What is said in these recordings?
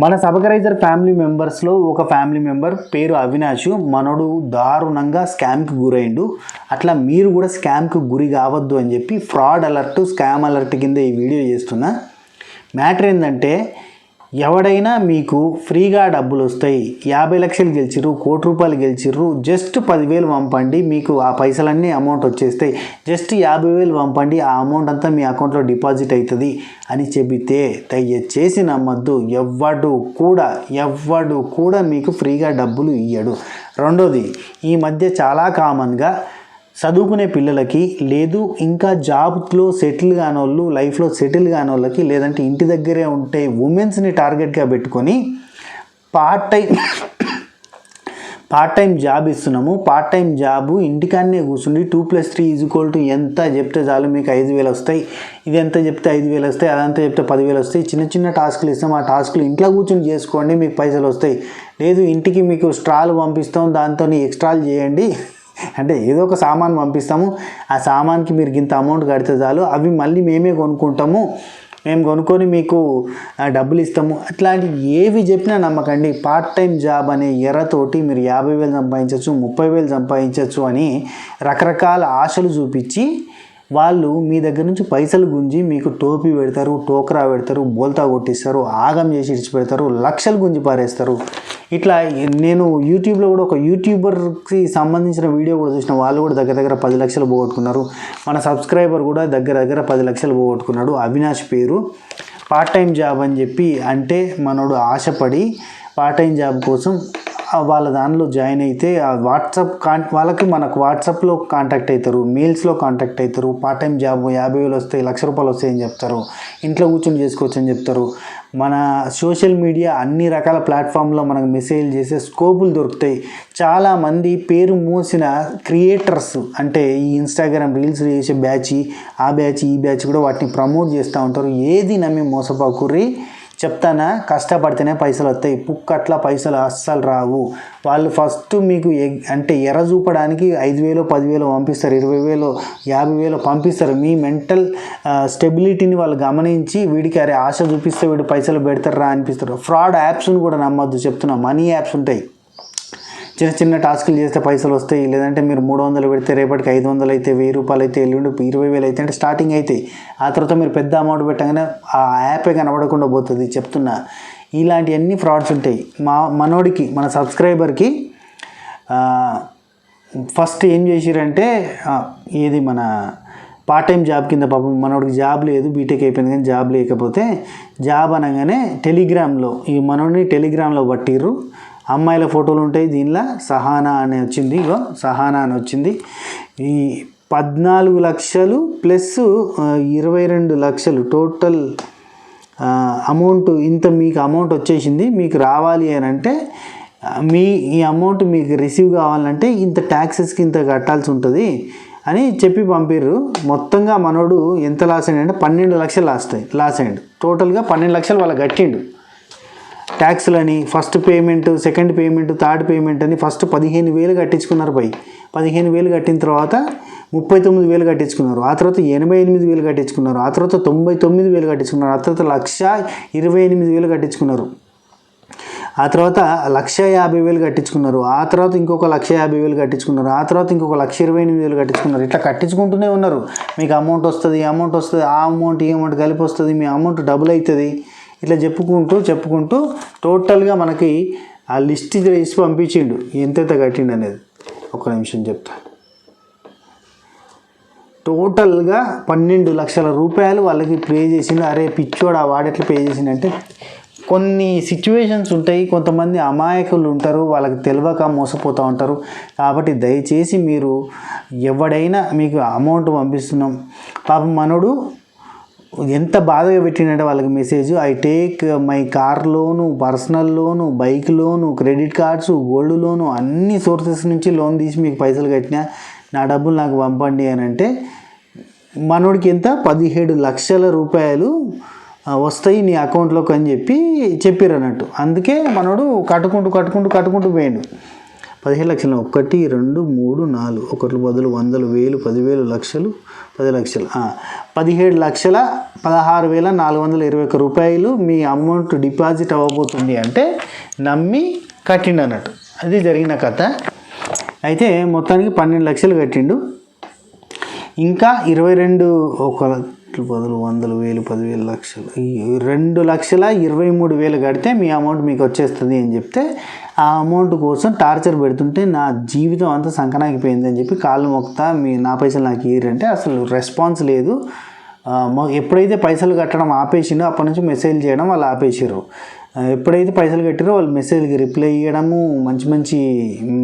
మన subscriber family మెంబర్స్లో ఒక ఫ్యామిలీ మెంబర్ పేరు అవినాష్. మనోడు దారుణంగా స్కామ్కి గురైండు. అట్లా మీరు కూడా స్కామ్కి గురి కావద్దు అని చెప్పి ఫ్రాడ్ అలర్ట్, స్కామ్ అలర్ట్ కింద ఈ వీడియో చేస్తున్నా. మ్యాటర్ ఏంటంటే, ఎవడైనా మీకు ఫ్రీగా డబ్బులు వస్తాయి, 50 లక్షలు గెలిచిర్రు, ₹1 కోటి గెలిచిర్రు, జస్ట్ 10,000 పంపండి, మీకు ఆ పైసలన్నీ అమౌంట్ వచ్చేస్తాయి, జస్ట్ 50,000 పంపండి, ఆ అమౌంట్ అంతా మీ అకౌంట్లో డిపాజిట్ అవుతుంది అని చెబితే దయచేసి నమ్మద్దు. ఎవ్వడు కూడా మీకు ఫ్రీగా డబ్బులు ఇయ్యడు. రెండోది, ఈ మధ్య చాలా కామన్గా చదువుకునే పిల్లలకి, లేదు ఇంకా జాబ్లో సెటిల్ కానోళ్ళు, లైఫ్లో సెటిల్ కానోళ్ళకి, లేదంటే ఇంటి దగ్గరే ఉంటే ఉమెన్స్ని టార్గెట్గా పెట్టుకొని పార్ట్ టైం జాబ్ ఇస్తున్నాము. పార్ట్ టైం జాబు ఇంటికాన్నే కూర్చుండి 2+3 ఎంత చెప్తే చాలు మీకు 5,000 వస్తాయి, ఇది ఎంత చెప్తే 5,000 వస్తాయి, అదంతా చెప్తే 10,000 వస్తాయి, చిన్న చిన్న టాస్కులు ఇస్తాం, ఆ టాస్కులు ఇంట్లో కూర్చొని చేసుకోండి, మీకు పైసలు వస్తాయి, లేదు ఇంటికి మీకు స్ట్రాలు పంపిస్తాం, దాంతో ఎక్స్ట్రాలు చేయండి అంటే ఏదో ఒక సామాన్ పంపిస్తాము, ఆ సామాన్కి మీరు ఇంత అమౌంట్ కడితే చాలు, అవి మళ్ళీ మేమే కొనుక్కుంటాము, మేము కొనుక్కొని మీకు డబ్బులు ఇస్తాము, అట్లాంటి ఏవి చెప్పినా నమ్మకండి. పార్ట్ టైం జాబ్ అనే ఎర్రతోటి మీరు 50,000 సంపాదించవచ్చు, 30,000 సంపాదించవచ్చు అని రకరకాల ఆశలు చూపించి వాళ్ళు మీ దగ్గర నుంచి పైసలు గుంజి మీకు టోపీ పెడతారు, టోకరా పెడతారు, బోల్తా కొట్టిస్తారు, ఆగం చేసి ఇడిచిపెడతారు, లక్షలు గుంజి పారేస్తారు. ఇట్లా నేను యూట్యూబ్లో కూడా ఒక యూట్యూబర్కి సంబంధించిన వీడియో కూడా చూసిన, వాళ్ళు కూడా దగ్గర 10 లక్షలు పోగొట్టుకున్నారు. మన సబ్స్క్రైబర్ కూడా దగ్గర 10 లక్షలు పోగొట్టుకున్నాడు. అవినాష్ పేరు. పార్ట్ టైం జాబ్ అని చెప్పి అంటే మనోడు ఆశపడి పార్ట్ టైం జాబ్ కోసం వాళ్ళ దానిలో జాయిన్ అయితే వాళ్ళకి మనకు వాట్సాప్లో కాంటాక్ట్ అవుతారు, మెయిల్స్లో కాంటాక్ట్ అవుతారు. పార్ట్ టైం జాబ్ 50,000 వస్తాయి, ₹1,00,000 వస్తాయని చెప్తారు, ఇంట్లో కూర్చొని చేసుకోవచ్చు అని చెప్తారు. మన సోషల్ మీడియా అన్ని రకాల ప్లాట్ఫామ్లో మనకు మెసేజ్ చేసే స్కోపులు దొరుకుతాయి. చాలామంది పేరు మోసిన క్రియేటర్స్, అంటే ఈ ఇన్స్టాగ్రామ్ రీల్స్ చేసే బ్యాచ్, ఆ బ్యాచ్, ఈ బ్యాచ్ కూడా వాటిని ప్రమోట్ చేస్తూ ఉంటారు. ఏది నమ్మి మోసపోకుర్రి, చెప్తానా, కష్టపడితేనే పైసలు వస్తాయి, పుక్కట్ల పైసలు అస్సలు రావు. వాళ్ళు ఫస్ట్ మీకు అంటే ఎర్ర చూపడానికి 5,000, 10,000 పంపిస్తారు, 20,000, 50,000 పంపిస్తారు. మీ మెంటల్ స్టెబిలిటీని వాళ్ళు గమనించి వీడికి అరే ఆశ చూపిస్తే వీడు పైసలు పెడతారా అనిపిస్తారు. ఫ్రాడ్ యాప్స్ని కూడా నమ్మొద్దు చెప్తున్నా. మనీ యాప్స్ ఉంటాయి, చిన్న టాస్కులు చేస్తే పైసలు వస్తాయి, లేదంటే మీరు 300 పెడితే రేపటికి 500 అయితే, ₹1,000 అయితే, ఎల్లుండి 20,000 అయితే అంటే స్టార్టింగ్ అయితే, ఆ తర్వాత మీరు పెద్ద అమౌంట్ పెట్టగానే ఆ యాపే కనబడకుండా పోతుంది. చెప్తున్నా, ఇలాంటివన్నీ ఫ్రాడ్స్ ఉంటాయి. మనోడికి, మన సబ్స్క్రైబర్కి ఫస్ట్ ఏం చేసిరంటే, ఇది మన పార్ట్ టైం జాబ్ కింద పాపం మనోడికి జాబ్ లేదు, బీటెక్ అయిపోయింది కానీ జాబ్ లేకపోతే, జాబ్ అనగానే టెలిగ్రామ్లో ఈ మనోడిని టెలిగ్రామ్లో పట్టిర్రు. అమ్మాయిల ఫోటోలు ఉంటాయి దీనిలో. సహానా అని వచ్చింది, సహానా అని వచ్చింది. ఈ 14 లక్షలు ప్లస్ 22 లక్షలు టోటల్ అమౌంట్, ఇంత మీకు అమౌంట్ వచ్చేసింది. మీకు రావాలి అని అంటే ఈ అమౌంట్ మీకు రిసీవ్ కావాలంటే ఇంత ట్యాక్సెస్కి ఇంత కట్టాల్సి ఉంటుంది అని చెప్పి పంపిర్రు. మొత్తంగా మనోడు ఎంత లాస్ అయ్యంటే 12 లక్షలు లాస్ అయ్యిండు. టోటల్గా 12 లక్షలు వాళ్ళకి కట్టిండు. ట్యాక్స్లని first payment, second payment, third payment అని ఫస్ట్ 15,000 కట్టించుకున్నారు. 15,000 కట్టిన తర్వాత 39,000 కట్టించుకున్నారు. ఆ తర్వాత 88,000 కట్టించుకున్నారు. ఆ తర్వాత 99,000 కట్టించుకున్నారు. ఆ తర్వాత 1,28,000 కట్టించుకున్నారు. ఆ తర్వాత 1,50,000 కట్టించుకున్నారు. ఆ తర్వాత ఇంకొక 1,50,000 కట్టించుకున్నారు. ఆ తర్వాత ఇంకొక 1,28,000 కట్టించుకున్నారు. ఇట్లా కట్టించుకుంటూనే ఉన్నారు. మీకు అమౌంట్ వస్తుంది, ఆ అమౌంట్ ఈ అమౌంట్ కలిపి వస్తుంది, మీ అమౌంట్ డబుల్ అవుతుంది. ఇట్లా చెప్పుకుంటూ టోటల్గా మనకి ఆ లిస్ట్ చేసి పంపించిండు ఎంతైతే కట్టిండు అనేది. ఒక నిమిషం చెప్తా. టోటల్గా 12 లక్షల రూపాయలు వాళ్ళకి పే చేసిండు. అరే పిచ్చోడు, ఆ వాడెట్లా పే చేసిండంటే, కొన్ని సిచ్యువేషన్స్ ఉంటాయి, కొంతమంది అమాయకులు ఉంటారు, వాళ్ళకి తెలియక మోసపోతూ ఉంటారు. కాబట్టి దయచేసి మీరు ఎవడైనా మీకు అమౌంట్ పంపిస్తున్నాం, పాపం మనోడు ఎంత బాధగా పెట్టిండంటే వాళ్ళకి message, I take my car loan, personal loan, bike loan, credit cards, gold లోను, అన్ని సోర్సెస్ నుంచి లోన్ తీసి మీకు పైసలు కట్టినా, నా డబ్బులు నాకు పంపండి అని అంటే మనోడికి ఎంత 17 లక్షల రూపాయలు వస్తాయి నీ అకౌంట్లోకి అని చెప్పారు అన్నట్టు. అందుకే మనోడు కట్టుకుంటూ పోయాడు. 17 లక్షలు 1 2 3 4 ఒకటి బదులు వందలు వేలు 10,000 లక్షలు 10 లక్షలు 17,16,421 రూపాయలు మీ అమౌంట్ డిపాజిట్ అవ్వబోతుంది అంటే నమ్మి కట్టిండు అన్నట్టు. అది జరిగిన కథ. అయితే మొత్తానికి 12 లక్షలు కట్టిండు. ఇంకా 22 ఒక బదులు వందలు వేలు 10,000 లక్షలు 2,23,000 కడితే మీ అమౌంట్ మీకు వచ్చేస్తుంది అని చెప్తే ఆ అమౌంట్ కోసం టార్చర్ పెడుతుంటే నా జీవితం అంతా సంకనాగిపోయింది అని చెప్పి కాళ్ళు మొక్కుతా నా పైసలు నాకు ఇయ్యరంటే అసలు రెస్పాన్స్ లేదు. ఎప్పుడైతే పైసలు కట్టడం ఆపేసిందో అప్పటి నుంచి మెసేజ్ చేయడం వాళ్ళు ఆపేసారు. ఎప్పుడైతే పైసలు కట్టారో వాళ్ళు మెసేజ్కి రిప్లై ఇవ్వడము, మంచి మంచి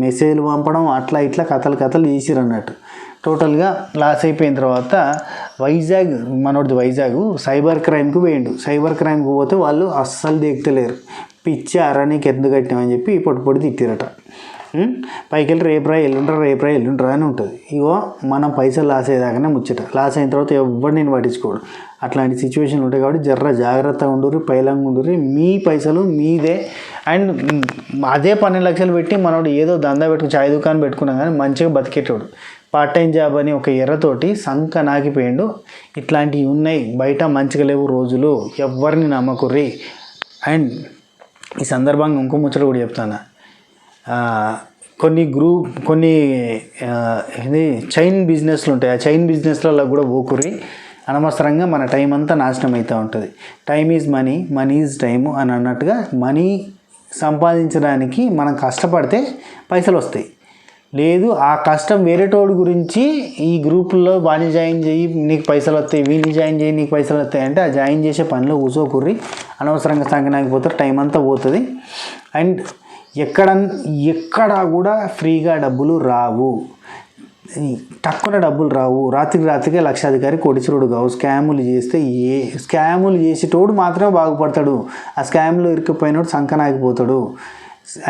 మెసేజ్లు పంపడం, అట్లా ఇట్లా కథలు చేసిరు అన్నట్టు. టోటల్గా లాస్ అయిపోయిన తర్వాత మనోడిది వైజాగ్ సైబర్ క్రైమ్కి పోయిండు. సైబర్ క్రైమ్కి పోతే వాళ్ళు అస్సలు దిగుతలేరు. పిచ్చి అరానికి ఎందుకు కట్టినామని చెప్పి పొడి తిట్టిరట. పైకి వెళ్ళి రేపురా ఎల్లుండ్రా అని ఉంటుంది. ఇగో మనం పైసలు లాస్ అయ్యేదాకానే ముచ్చట. లాస్ అయిన తర్వాత ఎవరు నేను పట్టించుకోడు. అట్లాంటి సిచ్యువేషన్లు ఉంటాయి కాబట్టి జాగ్రత్తగా ఉండుర్రి, పైలంగా ఉండుర్రి. మీ పైసలు మీదే. అండ్ అదే 12 లక్షలు పెట్టి మనోడు ఏదో దందా పెట్టుకుని చాయ్ దుకాణం పెట్టుకున్నా కానీ మంచిగా బతికేటోడు. పార్ట్ టైం జాబ్ అని ఒక ఎర్రతోటి సంక నాకిపోయిండు. ఇట్లాంటివి ఉన్నాయి బయట, మంచిగా లేవు రోజులు, ఎవరిని నమ్మకుర్రి. అండ్ ఈ సందర్భంగా ఇంకో ముచ్చట కూడా చెప్తాను. కొన్ని ఇది చైన్ బిజినెస్లు ఉంటాయి. ఆ చైన్ బిజినెస్లలో కూడా పోకుర్రి. అనవసరంగా మన టైం అంతా నాశనం అవుతూ ఉంటుంది. Time is money, money is time అని అన్నట్టుగా మనీ సంపాదించడానికి మనం కష్టపడితే పైసలు వస్తాయి. లేదు ఆ కష్టం వేరేటోడి గురించి ఈ గ్రూపుల్లో వాణి జాయిన్ చేయి నీకు పైసలు వస్తాయి, వీని జాయిన్ చేయి నీకు పైసలు వస్తాయి అంటే ఆ జాయిన్ చేసే పనిలో కూర్చోకుర్రి. అనవసరంగా సంకనాగిపోతారు, టైం అంతా పోతుంది. అండ్ ఎక్కడా కూడా ఫ్రీగా డబ్బులు రావు, తక్కువ డబ్బులు రావు. రాత్రికి లక్షాధికారి కోటీశ్వరుడు కావు. స్కాములు చేసేటోడు మాత్రమే బాగుపడతాడు. ఆ స్కామ్లో ఇరుక్కుపోయినోడు సంకనాగిపోతాడు.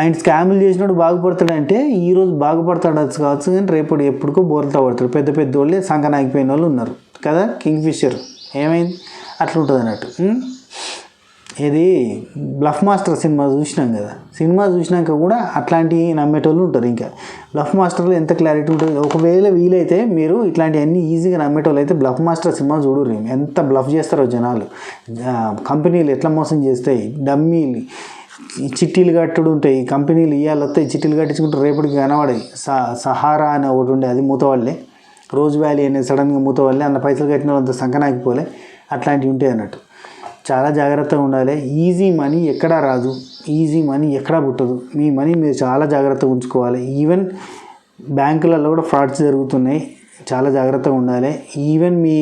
అండ్ స్కాములు చేసినోడు బాగుపడతాడంటే ఈరోజు బాగుపడతాడు కావచ్చు కానీ రేపు ఎప్పుడుకో బోర్లతో పడతాడు. పెద్ద వాళ్ళే సంకనాగిపోయిన వాళ్ళు ఉన్నారు కదా. కింగ్ ఫిషర్ ఏమైంది అట్లా ఉంటుంది అన్నట్టు. ఇది బ్లఫ్ మాస్టర్ సినిమా చూసినాం కదా. సినిమా చూసినాక కూడా అట్లాంటివి నమ్మేటోళ్ళు ఉంటారు. ఇంకా బ్లఫ్ మాస్టర్లో ఎంత క్లారిటీ ఉంటుంది. ఒకవేళ వీలైతే మీరు ఇట్లాంటివన్నీ ఈజీగా నమ్మేటోళ్ళు అయితే బ్లఫ్ మాస్టర్ సినిమా చూడుర్రి. ఎంత బ్లఫ్ చేస్తారో జనాలు. కంపెనీలు ఎట్లా మోసం చేస్తాయి, డమ్మీలు చిట్టీలు కట్టుడు ఉంటాయి. కంపెనీలు ఇవాళ వస్తాయి, చిట్టీలు కట్టించుకుంటే రేపటికి కనబడాయి. సహారా అని ఒకటి ఉండే, అది మూతవాళ్ళే. రోజ్ వ్యాలీ అనేది సడన్గా మూతవాళ్ళే. అంత పైసలు కట్టిన వాళ్ళంత సంకనాగిపోలే. అట్లాంటివి ఉంటాయి అన్నట్టు. చాలా జాగ్రత్తగా ఉండాలి. ఈజీ మనీ ఎక్కడా రాదు, ఈజీ మనీ ఎక్కడా పుట్టదు. మీ మనీ మీరు చాలా జాగ్రత్తగా ఉంచుకోవాలి. ఈవెన్ బ్యాంకులలో కూడా ఫ్రాడ్స్ జరుగుతున్నాయి, చాలా జాగ్రత్తగా ఉండాలి. ఈవెన్ మీ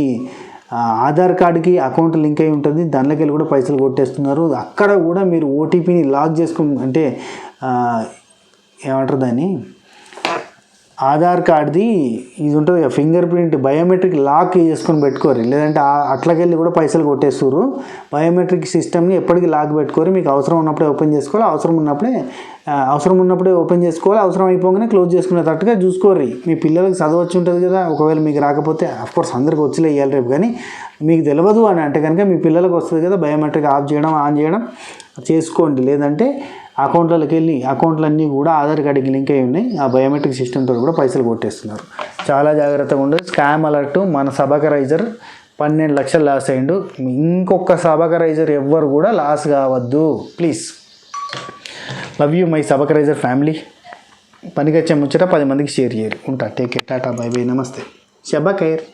ఆధార్ కార్డుకి అకౌంట్ లింక్ అయి ఉంటుంది, దానిలోకి వెళ్ళి కూడా పైసలు కొట్టేస్తున్నారు. అక్కడ కూడా మీరు ఓటీపీని లాక్ అంటే ఏమంటారు దాన్ని, ఆధార్ కార్డ్ది ఇది ఉంటుంది కదా ఫింగర్ ప్రింట్, బయోమెట్రిక్ లాక్ చేసుకొని పెట్టుకోరు. లేదంటే అట్లకెళ్ళి కూడా పైసలు కొట్టేస్తారు. బయోమెట్రిక్ సిస్టమ్ని ఎప్పటికీ లాక్ పెట్టుకోరు. మీకు అవసరం ఉన్నప్పుడే ఓపెన్ చేసుకోవాలి, అవసరం ఉన్నప్పుడే ఓపెన్ చేసుకోవాలి, అవసరం అయిపోగానే క్లోజ్ చేసుకునేటట్టుగా చూసుకోర్రి. మీ పిల్లలకి చదవచ్చు ఉంటుంది కదా. ఒకవేళ మీకు రాకపోతే అఫ్కోర్స్ అందరికి వచ్చేలే ఇవ్వాలి రేపు, కానీ మీకు తెలియదు అని అంటే కనుక మీ పిల్లలకు వస్తుంది కదా బయోమెట్రిక్ ఆఫ్ చేయడం ఆన్ చేయడం చేసుకోండి. లేదంటే అకౌంట్లకి వెళ్ళి అకౌంట్లన్నీ కూడా ఆధార్ కార్డుకి లింక్ అయి ఉన్నాయి. ఆ బయోమెట్రిక్ సిస్టమ్తో కూడా పైసలు కొట్టేస్తున్నారు. చాలా జాగ్రత్తగా ఉండదు. Scam alert. మన సబకరైజర్ 12 లక్షలు లాస్ అయ్యిండు. ఇంకొక సబకరైజర్ ఎవ్వరు కూడా లాస్ కావద్దు please. Love you my subscriber family. పనికొచ్చే ముచ్చట 10 మందికి షేర్ చేయాలి. ఉంటా. Take care. Tata bye bye. Namaste. శబా ఖైర్.